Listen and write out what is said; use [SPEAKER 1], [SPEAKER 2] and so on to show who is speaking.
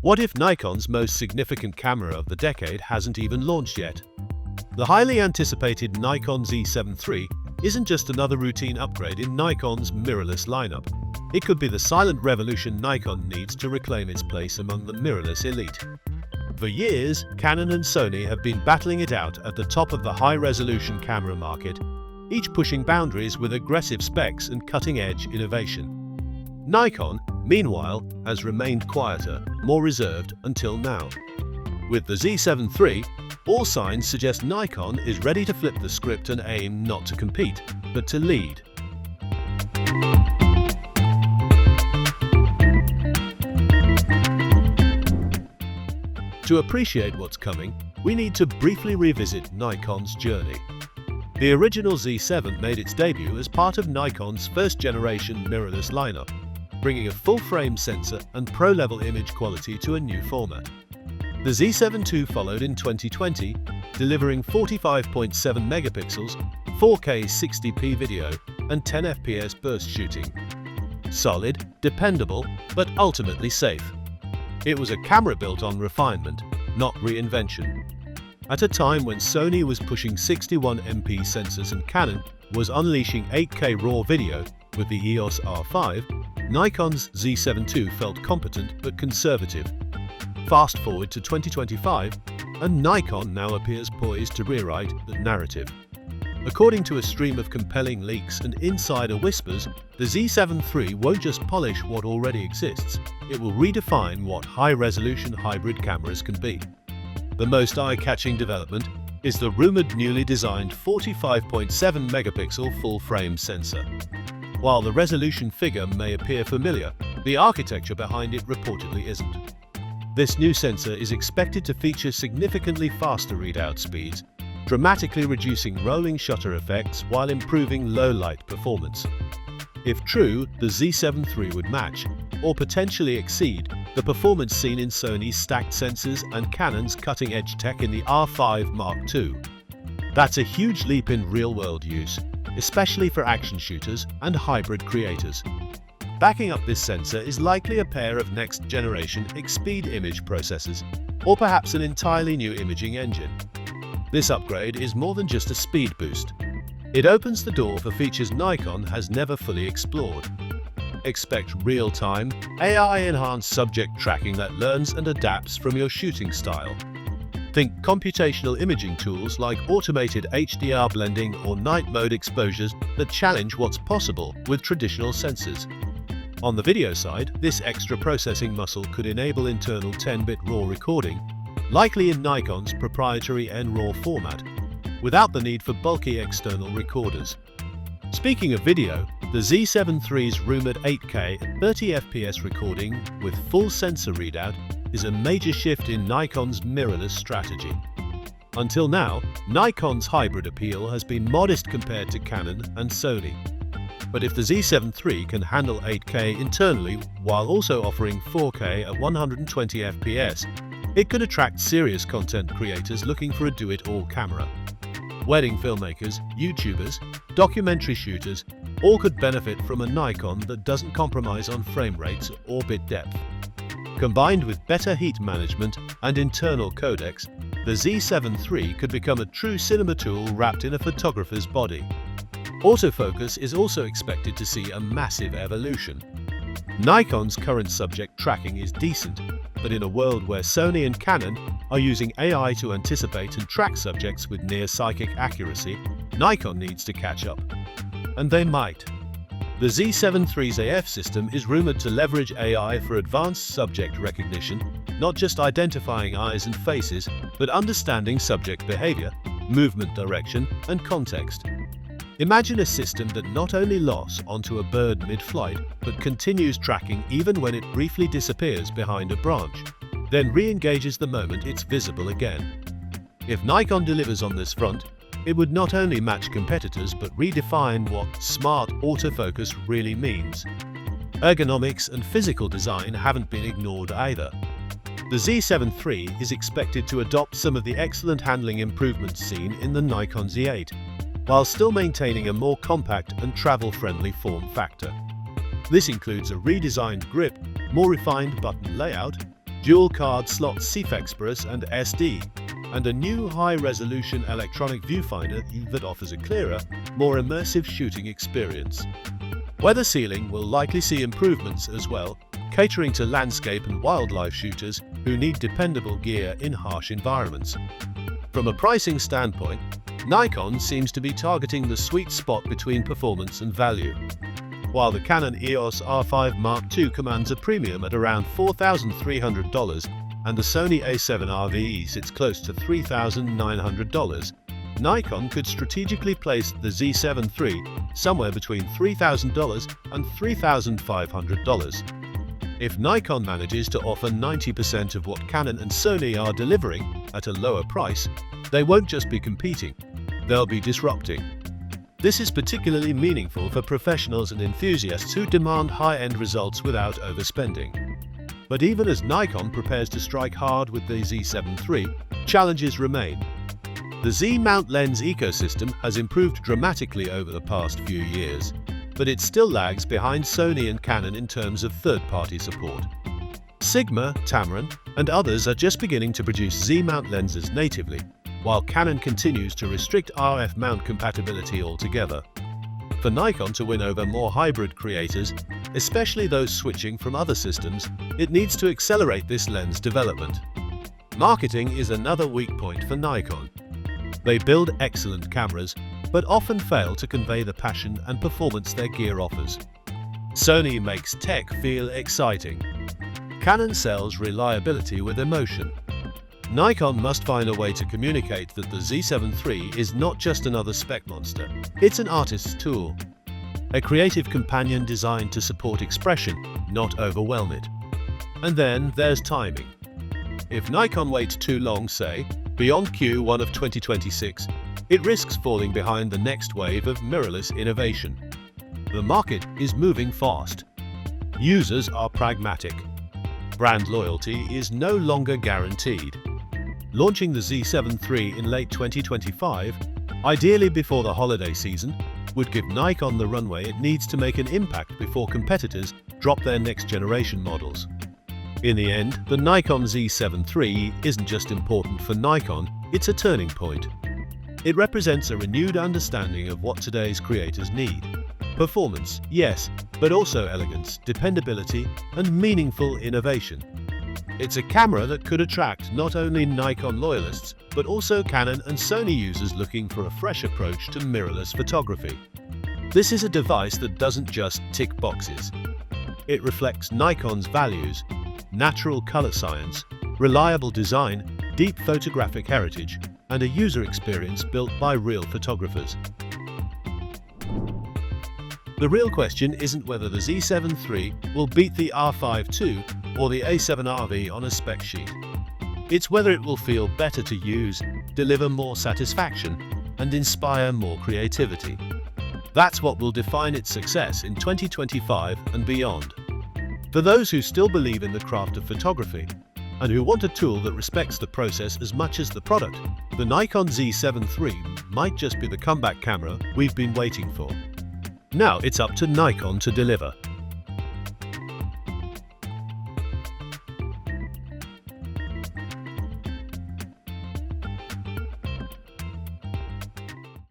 [SPEAKER 1] What if Nikon's most significant camera of the decade hasn't even launched yet? The highly anticipated Nikon Z7 III isn't just another routine upgrade in Nikon's mirrorless lineup. It could be the silent revolution Nikon needs to reclaim its place among the mirrorless elite. For years, Canon and Sony have been battling it out at the top of the high-resolution camera market, each pushing boundaries with aggressive specs and cutting-edge innovation. Nikon, meanwhile, has remained quieter, more reserved until now. With the Z7 III, all signs suggest Nikon is ready to flip the script and aim not to compete, but to lead. To appreciate what's coming, we need to briefly revisit Nikon's journey. The original Z7 made its debut as part of Nikon's first-generation mirrorless lineup, bringing a full-frame sensor and pro-level image quality to a new format. The Z7 II followed in 2020, delivering 45.7 megapixels, 4K 60p video, and 10 FPS burst shooting. Solid, dependable, but ultimately safe. It was a camera built on refinement, not reinvention. At a time when Sony was pushing 61MP sensors and Canon was unleashing 8K RAW video with the EOS R5, Nikon's Z7 II felt competent but conservative. Fast forward to 2025, and Nikon now appears poised to rewrite the narrative. According to a stream of compelling leaks and insider whispers, the Z7 III won't just polish what already exists, it will redefine what high-resolution hybrid cameras can be. The most eye-catching development is the rumored newly designed 45.7 megapixel full-frame sensor. While the resolution figure may appear familiar, the architecture behind it reportedly isn't. This new sensor is expected to feature significantly faster readout speeds, dramatically reducing rolling shutter effects while improving low-light performance. If true, the Z7 III would match, or potentially exceed, the performance seen in Sony's stacked sensors and Canon's cutting-edge tech in the R5 Mark II. That's a huge leap in real-world use, especially for action shooters and hybrid creators. Backing up this sensor is likely a pair of next-generation X-Speed image processors, or perhaps an entirely new imaging engine. This upgrade is more than just a speed boost. It opens the door for features Nikon has never fully explored. Expect real-time, AI-enhanced subject tracking that learns and adapts from your shooting style. Think computational imaging tools like automated HDR blending or night mode exposures that challenge what's possible with traditional sensors. On the video side, this extra processing muscle could enable internal 10-bit RAW recording, likely in Nikon's proprietary NRAW format, without the need for bulky external recorders. Speaking of video, the Z7 III's rumored 8K at 30 FPS recording with full sensor readout is a major shift in Nikon's mirrorless strategy. Until now, Nikon's hybrid appeal has been modest compared to Canon and Sony. But if the Z7 III can handle 8K internally while also offering 4K at 120 FPS, it could attract serious content creators looking for a do-it-all camera. Wedding filmmakers, YouTubers, documentary shooters, all could benefit from a Nikon that doesn't compromise on frame rates or bit depth. Combined with better heat management and internal codecs, the Z7 III could become a true cinema tool wrapped in a photographer's body. Autofocus is also expected to see a massive evolution. Nikon's current subject tracking is decent, but in a world where Sony and Canon are using AI to anticipate and track subjects with near-psychic accuracy, Nikon needs to catch up. And they might. The Z7 III's AF system is rumored to leverage AI for advanced subject recognition, not just identifying eyes and faces, but understanding subject behavior, movement direction, and context. Imagine a system that not only locks onto a bird mid-flight, but continues tracking even when it briefly disappears behind a branch, then re-engages the moment it's visible again. If Nikon delivers on this front, it would not only match competitors but redefine what smart autofocus really means. Ergonomics and physical design haven't been ignored either. The Z7 III is expected to adopt some of the excellent handling improvements seen in the Nikon Z8, while still maintaining a more compact and travel-friendly form factor. This includes a redesigned grip, more refined button layout, dual card slot CF and SD, and a new high-resolution electronic viewfinder that offers a clearer, more immersive shooting experience. Weather sealing will likely see improvements as well, catering to landscape and wildlife shooters who need dependable gear in harsh environments. From a pricing standpoint, Nikon seems to be targeting the sweet spot between performance and value. While the Canon EOS R5 Mark II commands a premium at around $4,300 and the Sony A7 RVE sits close to $3,900, Nikon could strategically place the Z7 III somewhere between $3,000 and $3,500. If Nikon manages to offer 90% of what Canon and Sony are delivering at a lower price, they won't just be competing, they'll be disrupting. This is particularly meaningful for professionals and enthusiasts who demand high-end results without overspending. But even as Nikon prepares to strike hard with the Z7 III, challenges remain. The Z-mount lens ecosystem has improved dramatically over the past few years, but it still lags behind Sony and Canon in terms of third-party support. Sigma, Tamron, and others are just beginning to produce Z-mount lenses natively, while Canon continues to restrict RF mount compatibility altogether. For Nikon to win over more hybrid creators, especially those switching from other systems, it needs to accelerate this lens development. Marketing is another weak point for Nikon. They build excellent cameras, but often fail to convey the passion and performance their gear offers. Sony makes tech feel exciting. Canon sells reliability with emotion. Nikon must find a way to communicate that the Z7 III is not just another spec monster, it's an artist's tool. A creative companion designed to support expression, not overwhelm it. And then there's timing. If Nikon waits too long, say, beyond Q1 of 2026, it risks falling behind the next wave of mirrorless innovation. The market is moving fast. Users are pragmatic. Brand loyalty is no longer guaranteed. Launching the Z7 III in late 2025, ideally before the holiday season, would give Nikon the runway it needs to make an impact before competitors drop their next-generation models. In the end, the Nikon Z7 III isn't just important for Nikon, it's a turning point. It represents a renewed understanding of what today's creators need. Performance, yes, but also elegance, dependability, and meaningful innovation. It's a camera that could attract not only Nikon loyalists, but also Canon and Sony users looking for a fresh approach to mirrorless photography. This is a device that doesn't just tick boxes. It reflects Nikon's values: natural color science, reliable design, deep photographic heritage, and a user experience built by real photographers. The real question isn't whether the Z7 III will beat the R5 II or the A7 RV on a spec sheet. It's whether it will feel better to use, deliver more satisfaction, and inspire more creativity. That's what will define its success in 2025 and beyond. For those who still believe in the craft of photography, and who want a tool that respects the process as much as the product, the Nikon Z7 III might just be the comeback camera we've been waiting for. Now it's up to Nikon to deliver.